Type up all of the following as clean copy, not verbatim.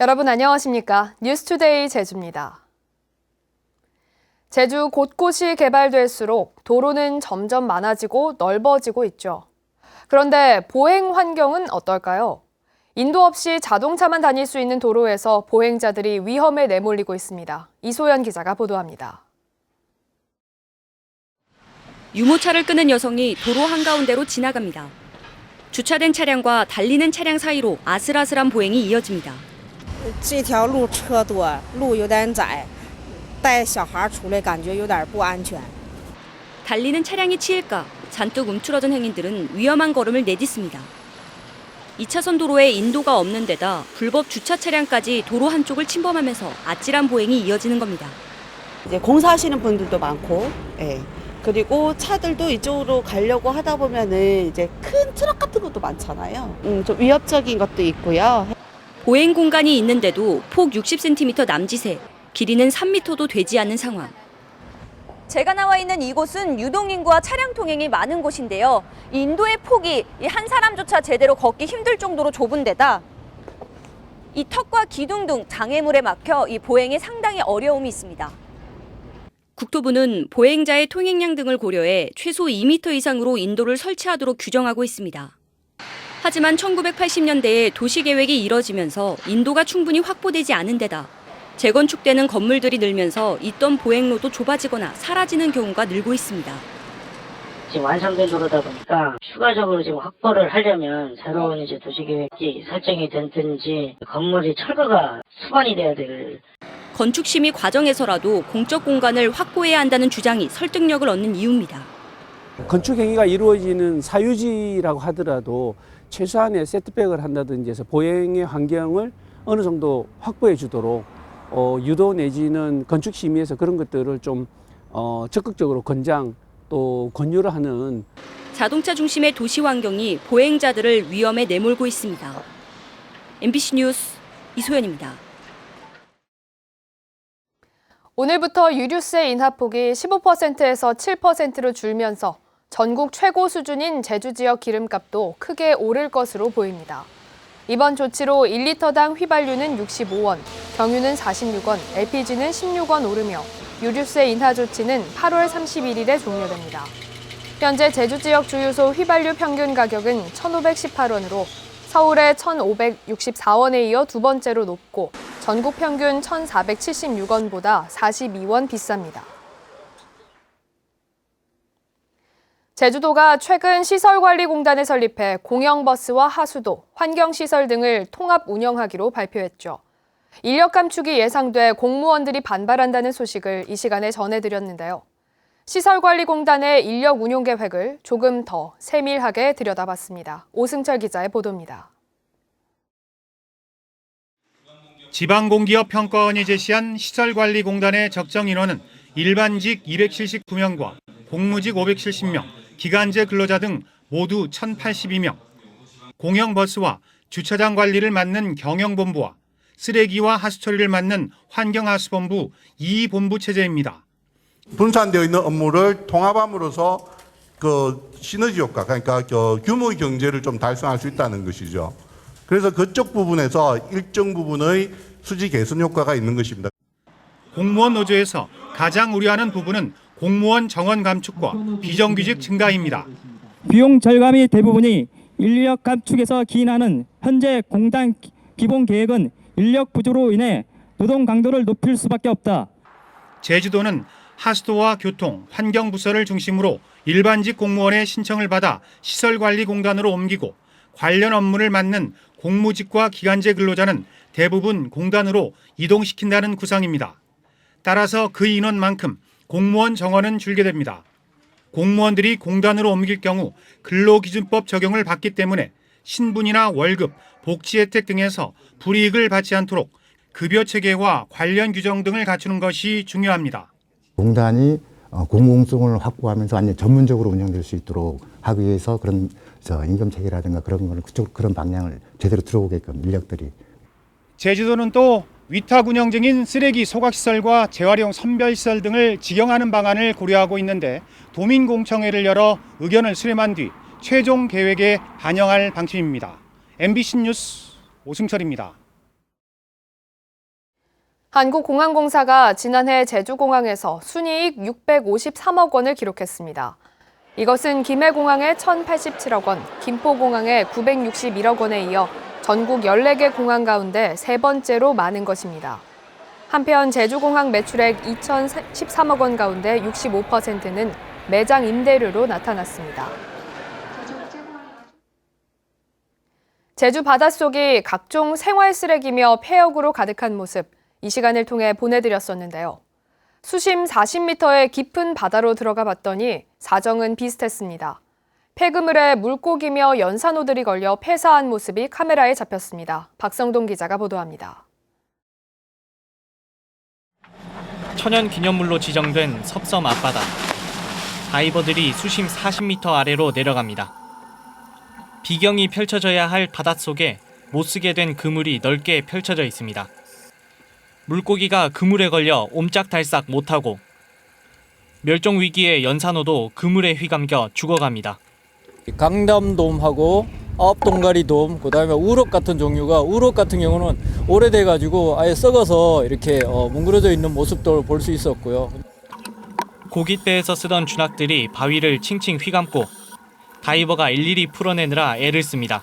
여러분 안녕하십니까? 뉴스투데이 제주입니다. 제주 곳곳이 개발될수록 도로는 점점 많아지고 넓어지고 있죠. 그런데 보행 환경은 어떨까요? 인도 없이 자동차만 다닐 수 있는 도로에서 보행자들이 위험에 내몰리고 있습니다. 이소연 기자가 보도합니다. 유모차를 끄는 여성이 도로 한가운데로 지나갑니다. 주차된 차량과 달리는 차량 사이로 아슬아슬한 보행이 이어집니다. 这条路车多，路有点窄，带小孩出来感觉有点不安全。 달리는 차량이 치일까 잔뜩 움츠러든 행인들은 위험한 걸음을 내딛습니다. 2차선 도로에 인도가 없는 데다 불법 주차 차량까지 도로 한쪽을 침범하면서 아찔한 보행이 이어지는 겁니다. 이제 공사하시는 분들도 많고, 그리고 차들도 이쪽으로 가려고 하다 보면은 이제 큰 트럭 같은 것도 많잖아요. 좀 위협적인 것도 있고요. 보행 공간이 있는데도 폭 60cm 남짓에 길이는 3m도 되지 않는 상황. 제가 나와 있는 이곳은 유동인구와 차량 통행이 많은 곳인데요. 이 인도의 폭이 한 사람조차 제대로 걷기 힘들 정도로 좁은 데다 이 턱과 기둥 등 장애물에 막혀 이 보행에 상당히 어려움이 있습니다. 국토부는 보행자의 통행량 등을 고려해 최소 2m 이상으로 인도를 설치하도록 규정하고 있습니다. 하지만 1980년대에 도시계획이 이뤄지면서 인도가 충분히 확보되지 않은 데다 재건축되는 건물들이 늘면서 있던 보행로도 좁아지거나 사라지는 경우가 늘고 있습니다. 지금 완성된 도로다 보니까 추가적으로 지금 확보를 하려면 새로운 이제 도시계획이 설정이 됐든지 건물이 철거가 수반이 돼야 될. 건축 심의 과정에서라도 공적 공간을 확보해야 한다는 주장이 설득력을 얻는 이유입니다. 건축 행위가 이루어지는 사유지라고 하더라도 최소한의 세트백을 한다든지 해서 보행의 환경을 어느 정도 확보해 주도록 유도 내지는 건축 심의에서 그런 것들을 좀 적극적으로 권장 또 권유를 하는. 자동차 중심의 도시 환경이 보행자들을 위험에 내몰고 있습니다. MBC 뉴스 이소연입니다. 오늘부터 유류세 인하폭이 15%에서 7%로 줄면서 전국 최고 수준인 제주 지역 기름값도 크게 오를 것으로 보입니다. 이번 조치로 1리터당 휘발유는 65원, 경유는 46원, LPG는 16원 오르며 유류세 인하 조치는 8월 31일에 종료됩니다. 현재 제주 지역 주유소 휘발유 평균 가격은 1,518원으로 서울의 1,564원에 이어 두 번째로 높고 전국 평균 1,476원보다 42원 비쌉니다. 제주도가 최근 시설관리공단을 설립해 공영버스와 하수도, 환경시설 등을 통합 운영하기로 발표했죠. 인력 감축이 예상돼 공무원들이 반발한다는 소식을 이 시간에 전해드렸는데요. 시설관리공단의 인력 운용 계획을 조금 더 세밀하게 들여다봤습니다. 오승철 기자의 보도입니다. 지방공기업평가원이 제시한 시설관리공단의 적정 인원은 일반직 279명과 공무직 570명, 기간제 근로자 등 모두 1,082명. 공영버스와 주차장 관리를 맡는 경영본부와 쓰레기와 하수처리를 맡는 환경하수본부 2본부 체제입니다. 분산되어 있는 업무를 통합함으로써 시너지 효과, 그러니까 규모 경제를 좀 달성할 수 있다는 것이죠. 그래서 그쪽 부분에서 일정 부분의 수지 개선 효과가 있는 것입니다. 공무원 노조에서 가장 우려하는 부분은 공무원 정원 감축과 비정규직 증가입니다. 비용 절감이 대부분이 인력 감축에서 기인하는 현재 공단 기본 계획은 인력 부조로 인해 노동 강도를 높일 수밖에 없다. 제주도는 하수도와 교통, 환경부서를 중심으로 일반직 공무원의 신청을 받아 시설관리공단으로 옮기고 관련 업무를 맡는 공무직과 기간제 근로자는 대부분 공단으로 이동시킨다는 구상입니다. 따라서 그 인원만큼 공무원 정원은 줄게 됩니다. 공무원들이 공단으로 옮길 경우 근로기준법 적용을 받기 때문에 신분이나 월급, 복지 혜택 등에서 불이익을 받지 않도록 급여 체계와 관련 규정 등을 갖추는 것이 중요합니다. 공단이 공공성을 확보하면서 완전 전문적으로 운영될 수 있도록 하기 위해서 그런 임금 체계라든가 그런 거는 그런 방향을 제대로 들어오게끔 인력들이. 제주도는 또 위탁 운영 중인 쓰레기 소각시설과 재활용 선별시설 등을 직영하는 방안을 고려하고 있는데 도민공청회를 열어 의견을 수렴한 뒤 최종 계획에 반영할 방침입니다. MBC 뉴스 오승철입니다. 한국공항공사가 지난해 제주공항에서 순이익 653억 원을 기록했습니다. 이것은 김해공항의 1,087억 원, 김포공항의 961억 원에 이어 전국 14개 공항 가운데 세 번째로 많은 것입니다. 한편 제주공항 매출액 2,013억 원 가운데 65%는 매장 임대료로 나타났습니다. 제주 바닷속이 각종 생활 쓰레기며 폐역으로 가득한 모습, 이 시간을 통해 보내드렸었는데요. 수심 40m의 깊은 바다로 들어가 봤더니 사정은 비슷했습니다. 폐그물에 물고기며 연산호들이 걸려 폐사한 모습이 카메라에 잡혔습니다. 박성동 기자가 보도합니다. 천연 기념물로 지정된 섭섬 앞바다. 다이버들이 수심 40m 아래로 내려갑니다. 비경이 펼쳐져야 할 바닷속에 못쓰게 된 그물이 넓게 펼쳐져 있습니다. 물고기가 그물에 걸려 옴짝달싹 못하고 멸종 위기의 연산호도 그물에 휘감겨 죽어갑니다. 강담돔하고 아홉동가리돔, 그다음에 우럭 같은 종류가 우럭 같은 경우는 오래돼가지고 아예 썩어서 이렇게 뭉그러져 있는 모습도 볼 수 있었고요. 고깃배에서 쓰던 준학들이 바위를 칭칭 휘감고 다이버가 일일이 풀어내느라 애를 씁니다.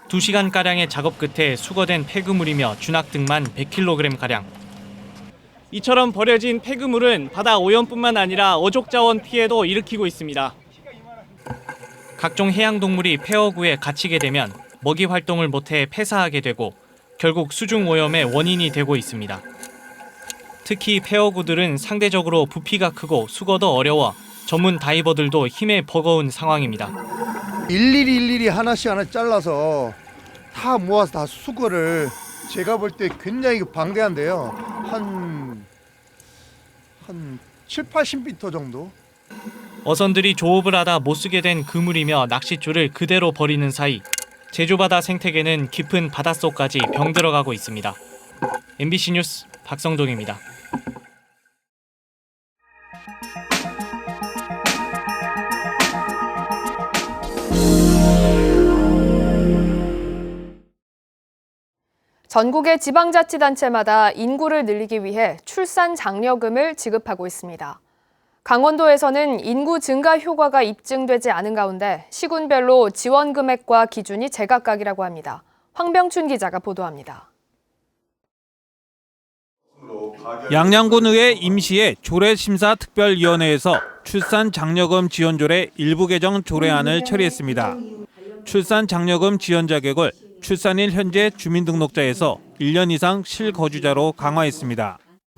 2시간가량의 작업 끝에 수거된 폐그물이며 준학 등만 100kg가량. 이처럼 버려진 폐그물은 바다 오염뿐만 아니라 어족자원 피해도 일으키고 있습니다. 각종 해양동물이 폐허구에 갇히게 되면 먹이 활동을 못해 폐사하게 되고 결국 수중 오염의 원인이 되고 있습니다. 특히 폐허구들은 상대적으로 부피가 크고 수거도 어려워 전문 다이버들도 힘에 버거운 상황입니다. 일일이 하나씩 잘라서 다 모아서 다 수거를 제가 볼 때 굉장히 방대한데요. 한 7, 80m 정도? 어선들이 조업을 하다 못쓰게 된 그물이며 낚싯줄을 그대로 버리는 사이 제주바다 생태계는 깊은 바닷속까지 병들어가고 있습니다. MBC 뉴스 박성동입니다. 전국의 지방자치단체마다 인구를 늘리기 위해 출산 장려금을 지급하고 있습니다. 강원도에서는 인구 증가 효과가 입증되지 않은 가운데 시군별로 지원 금액과 기준이 제각각이라고 합니다. 황병춘 기자가 보도합니다. 양양군의회 임시의 조례심사특별위원회에서 출산 장려금 지원조례 일부 개정 조례안을 처리했습니다. 출산 장려금 지원 자격을 출산일 현재 주민등록자에서 1년 이상 실거주자로 강화했습니다.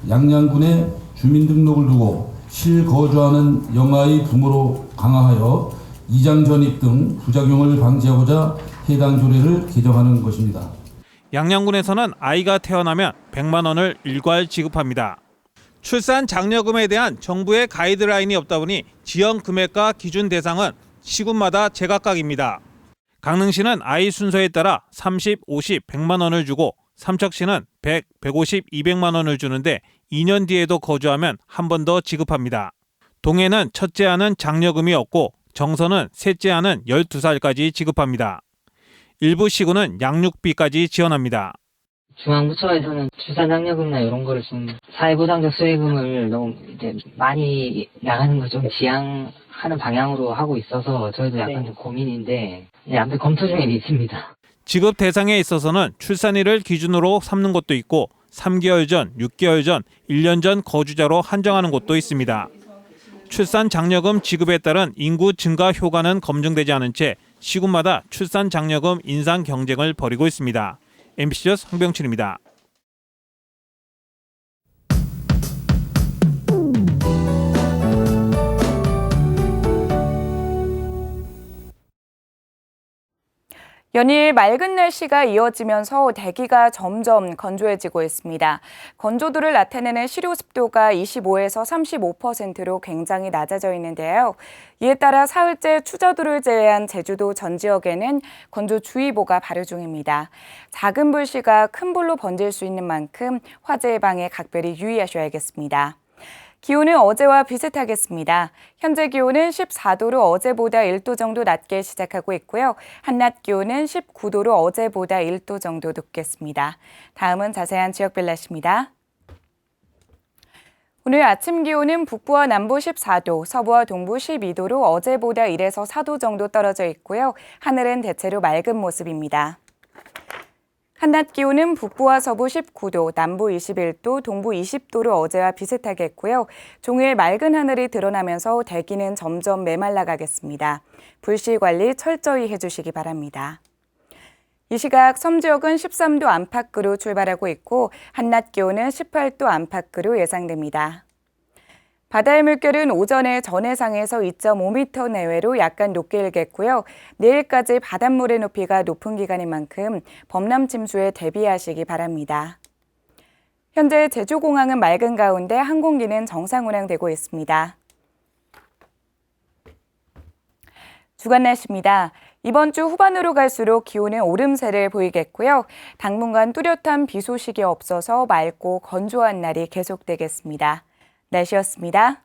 양양군의 주민등록을 두고 실거주하는 영아의 부모로 강화하여 이장 전입 등 부작용을 방지하고자 해당 조례를 개정하는 것입니다. 양양군에서는 아이가 태어나면 100만 원을 일괄 지급합니다. 출산 장려금에 대한 정부의 가이드라인이 없다 보니 지원 금액과 기준 대상은 시군마다 제각각입니다. 강릉시는 아이 순서에 따라 30, 50, 100만 원을 주고 삼척시는 100, 150, 200만 원을 주는데 2년 뒤에도 거주하면 한 번 더 지급합니다. 동해는 첫째 아는 장려금이 없고 정선은 셋째 아는 12살까지 지급합니다. 일부 시군은 양육비까지 지원합니다. 중앙부처에서는 출산장려금이나 이런 거를 좀 사회보장적 수혜금을 너무 이제 많이 나가는 걸 좀 지양하는 방향으로 하고 있어서 저희도 약간 좀 고민인데 아무튼 검토 중에 있습니다. 지급 대상에 있어서는 출산일을 기준으로 삼는 곳도 있고 3개월 전, 6개월 전, 1년 전 거주자로 한정하는 곳도 있습니다. 출산 장려금 지급에 따른 인구 증가 효과는 검증되지 않은 채 시군마다 출산 장려금 인상 경쟁을 벌이고 있습니다. MBC 뉴스 황병춘입니다. 연일 맑은 날씨가 이어지면서 대기가 점점 건조해지고 있습니다. 건조도를 나타내는 실효 습도가 25에서 35%로 굉장히 낮아져 있는데요. 이에 따라 사흘째 추저도를 제외한 제주도 전 지역에는 건조주의보가 발효 중입니다. 작은 불씨가 큰 불로 번질 수 있는 만큼 화재 예방에 각별히 유의하셔야겠습니다. 기온은 어제와 비슷하겠습니다. 현재 기온은 14도로 어제보다 1도 정도 낮게 시작하고 있고요. 한낮 기온은 19도로 어제보다 1도 정도 높겠습니다. 다음은 자세한 지역별 날씨입니다. 오늘 아침 기온은 북부와 남부 14도, 서부와 동부 12도로 어제보다 1에서 4도 정도 떨어져 있고요. 하늘은 대체로 맑은 모습입니다. 한낮 기온은 북부와 서부 19도, 남부 21도, 동부 20도로 어제와 비슷하겠고요. 종일 맑은 하늘이 드러나면서 대기는 점점 메말라가겠습니다. 불씨 관리 철저히 해주시기 바랍니다. 이 시각 섬 지역은 13도 안팎으로 출발하고 있고 한낮 기온은 18도 안팎으로 예상됩니다. 바다의 물결은 오전에 전해상에서 2.5m 내외로 약간 높게 일겠고요. 내일까지 바닷물의 높이가 높은 기간인 만큼 범람 침수에 대비하시기 바랍니다. 현재 제주공항은 맑은 가운데 항공기는 정상 운항되고 있습니다. 주간 날씨입니다. 이번 주 후반으로 갈수록 기온은 오름세를 보이겠고요. 당분간 뚜렷한 비 소식이 없어서 맑고 건조한 날이 계속되겠습니다. 날씨였습니다.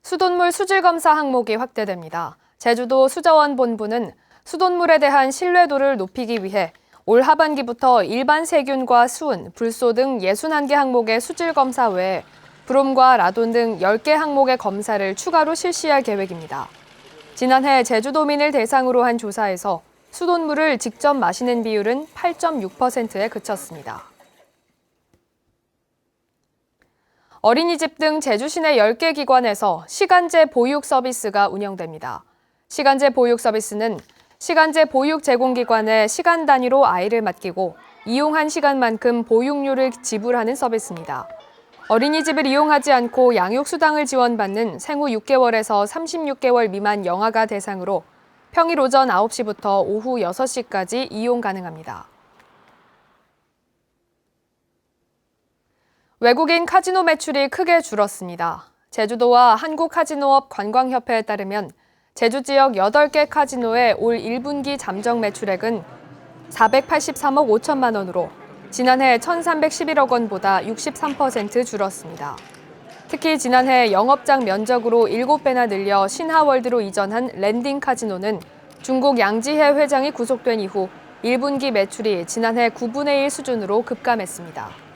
수돗물 수질 검사 항목이 확대됩니다. 제주도 수자원본부는 수돗물에 대한 신뢰도를 높이기 위해 올 하반기부터 일반 세균과 수은, 불소 등 61개 항목의 수질 검사 외에 브롬과 라돈 등 10개 항목의 검사를 추가로 실시할 계획입니다. 지난해 제주도민을 대상으로 한 조사에서 수돗물을 직접 마시는 비율은 8.6%에 그쳤습니다. 어린이집 등 제주 시내 10개 기관에서 시간제 보육 서비스가 운영됩니다. 시간제 보육 서비스는 시간제 보육 제공기관에 시간 단위로 아이를 맡기고 이용한 시간만큼 보육료를 지불하는 서비스입니다. 어린이집을 이용하지 않고 양육수당을 지원받는 생후 6개월에서 36개월 미만 영아가 대상으로 평일 오전 9시부터 오후 6시까지 이용 가능합니다. 외국인 카지노 매출이 크게 줄었습니다. 제주도와 한국카지노업 관광협회에 따르면 제주 지역 8개 카지노의 올 1분기 잠정 매출액은 483억 5천만 원으로 지난해 1,311억 원보다 63% 줄었습니다. 특히 지난해 영업장 면적으로 7배나 늘려 신하월드로 이전한 랜딩 카지노는 중국 양지해 회장이 구속된 이후 1분기 매출이 지난해 9분의 1 수준으로 급감했습니다.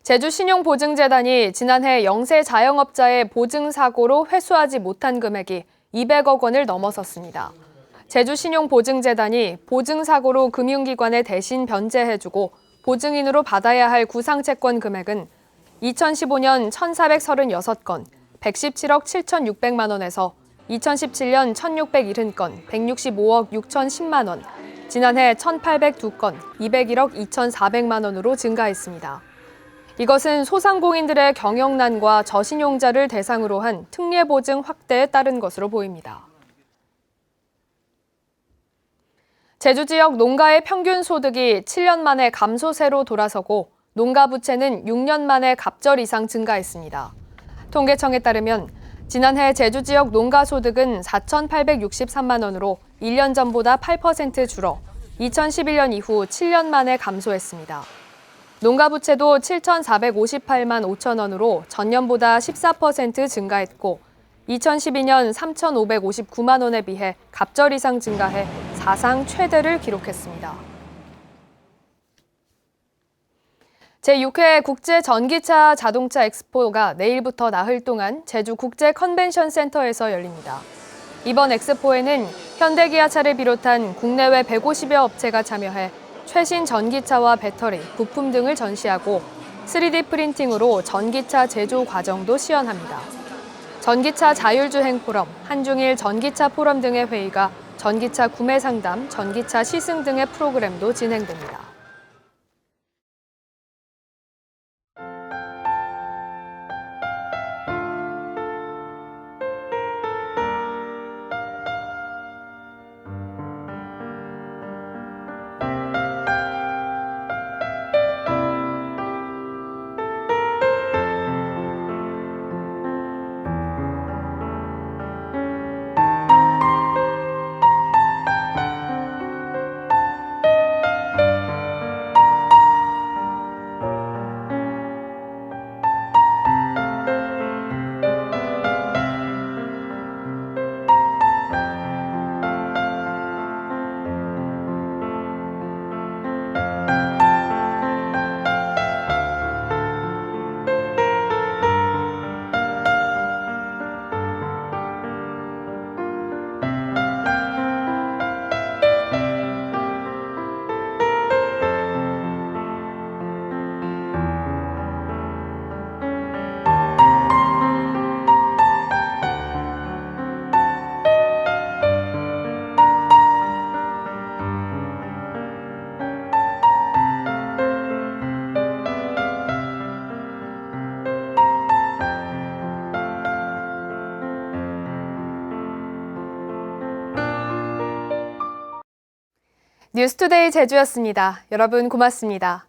제주신용보증재단이 지난해 영세 자영업자의 보증사고로 회수하지 못한 금액이 200억 원을 넘어섰습니다. 제주신용보증재단이 보증사고로 금융기관에 대신 변제해주고 보증인으로 받아야 할 구상채권 금액은 2015년 1,436건, 117억 7,600만 원에서 2017년 1,670건, 165억 6,010만 원, 지난해 1,802건, 201억 2,400만 원으로 증가했습니다. 이것은 소상공인들의 경영난과 저신용자를 대상으로 한 특례보증 확대에 따른 것으로 보입니다. 제주 지역 농가의 평균 소득이 7년 만에 감소세로 돌아서고 농가 부채는 6년 만에 갑절 이상 증가했습니다. 통계청에 따르면 지난해 제주 지역 농가 소득은 4,863만 원으로 1년 전보다 8% 줄어 2011년 이후 7년 만에 감소했습니다. 농가 부채도 7,458만 5천 원으로 전년보다 14% 증가했고 2012년 3,559만 원에 비해 갑절 이상 증가해 사상 최대를 기록했습니다. 제6회 국제전기차 자동차 엑스포가 내일부터 나흘 동안 제주 국제컨벤션센터에서 열립니다. 이번 엑스포에는 현대기아차를 비롯한 국내외 150여 업체가 참여해 최신 전기차와 배터리, 부품 등을 전시하고 3D 프린팅으로 전기차 제조 과정도 시연합니다. 전기차 자율주행 포럼, 한중일 전기차 포럼 등의 회의가 전기차 구매 상담, 전기차 시승 등의 프로그램도 진행됩니다. 뉴스투데이 제주였습니다. 여러분 고맙습니다.